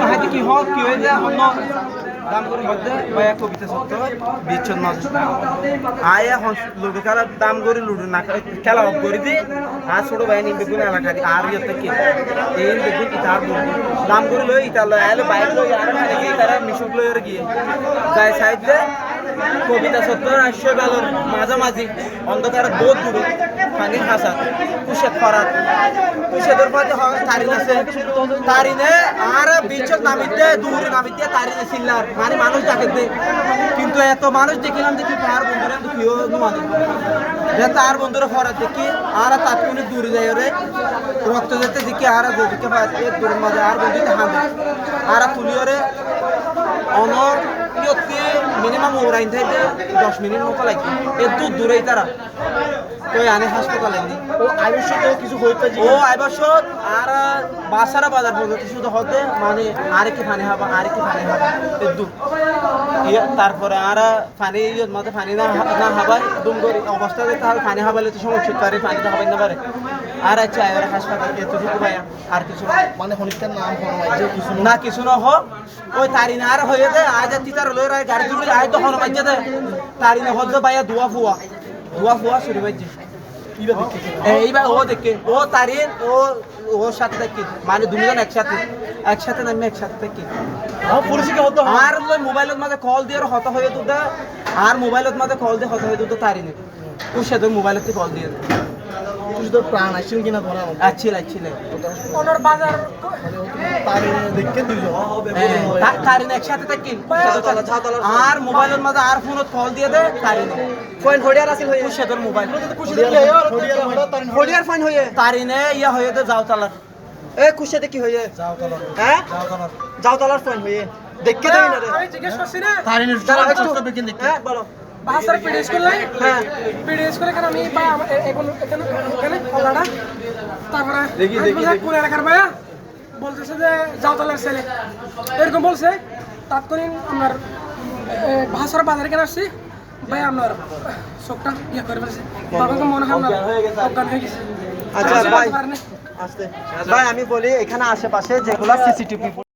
হাতে কি হোক কি হয়ে যায় অন্য দাম করে মধ্যে ভাইয়া কবিতা সত্য বিচ্ছন্ন আয়া লুডো খেলা দাম করে লুডো না খেলা অফ করে দি আর ছোট ভাই নিয়ে বেগুন এলাকা দি আর ইয়ে থেকে এই বেগুন ইতার দাম করে লই ইতার লই আলো বাইক লই আর কি তারা মিশুক লই আর গিয়ে যায় সাইডে কবিতা সত্য আসছে বেলর মাঝামাঝি অন্ধকার বহুত দূরে পানির হাসা কুশেদ ফরাত কুশেদের পাতে তারিন আছে তারিনে আর বিচক নামিতে দূরে নামিতে তারিনে সিল্লার মানে মানুষ ডাকে দে কিন্তু এত মানুষ দেখিলাম দেখি তার বন্ধুরা তো কেউ মানে তার বন্ধুরা ফরাত দেখি আর তাৎক্ষণিক দূরে যায় রে রক্ত যেতে দেখি আর দেখতে পাই দূরের মাঝে আর বন্ধুতে হাঁটে আর তুলিও রে অনর মিনিমাম ওরাইন থেকে 10 মিনিট মতো লাগে এত দূরেই তারা তো আনে হাসপাতালে নি ও আইবছর তো কিছু হইতে ও আইবছর আর বাসারা বাজার পর্যন্ত শুধু হতে মানে আরেকটি পানি হাবা এত তারপরে আর পানি মধ্যে পানি না হাবাই দুম করে অবস্থা দেখতে হবে পানি হাবালে তো সমস্যা পারে পানি তো হবেন না পারে আর আচ্ছা আর হাসপাতাল এতটুকু ভাইয়া আর কিছু মানে হনিকার নাম কিছু না কিছু না হোক ওই তারিনা আর হয়ে যায় আজ তিতার লই রায় গাড়ি তুলে আয় তো হন বাজে দে তারিনা হদ ভাইয়া ধোয়া ফুয়া শুরু বাজে এইবার ও দেখে ও তারিন ওর সাথে দেখি মানে দুজন একসাথে নামে একসাথে দেখি আর মোবাইলের মাঝে কল দিয়ে হত হয়ে দুধ আর মোবাইলের মাঝে কল দিয়ে হত হয়ে দুধ তারিনে ওর সাথে মোবাইলের কল দিয়ে প্রাণ আসছিল কিনা ধরা আসছিল ওনার বাজার তারিন একসাথে থাকি আর মোবাইলের মাঝে আর ফোনত কল দিয়ে দে তারিন ফোন হড়িয়ার আছিল হয়ে কুশেদর মোবাইল হড়িয়ার ফোন হয়ে তারিনে ইয়া হয়ে দে যাওতালার এ কুশেদে কি হয়ে যাওতালার হ্যাঁ যাওতালার ফোন হয়ে দেখকে দেই না রে আমি জিজ্ঞেস করছি না তারিনের একটু বেকিন দেখি হ্যাঁ বলো বাহাসার পিডি স্কুল নাই হ্যাঁ পিডি স্কুলে কেন আমি বা এখন এখানে কলাটা তারপরে দেখি কোন এলাকার ভাইয়া বলতেছে যে যাওতালার ছেলে এরকম বলছে তাৎক্ষণিক আপনার বাহাসার বাজারে কেন আসছি ভাই আপনার চোখটা ইয়ে করে ফেলছে বাবাকে মনে হয় আপনার অজ্ঞান হয়ে গেছে আচ্ছা ভাই ভাই আমি বলি এখানে আশেপাশে যেগুলো সিসিটিভি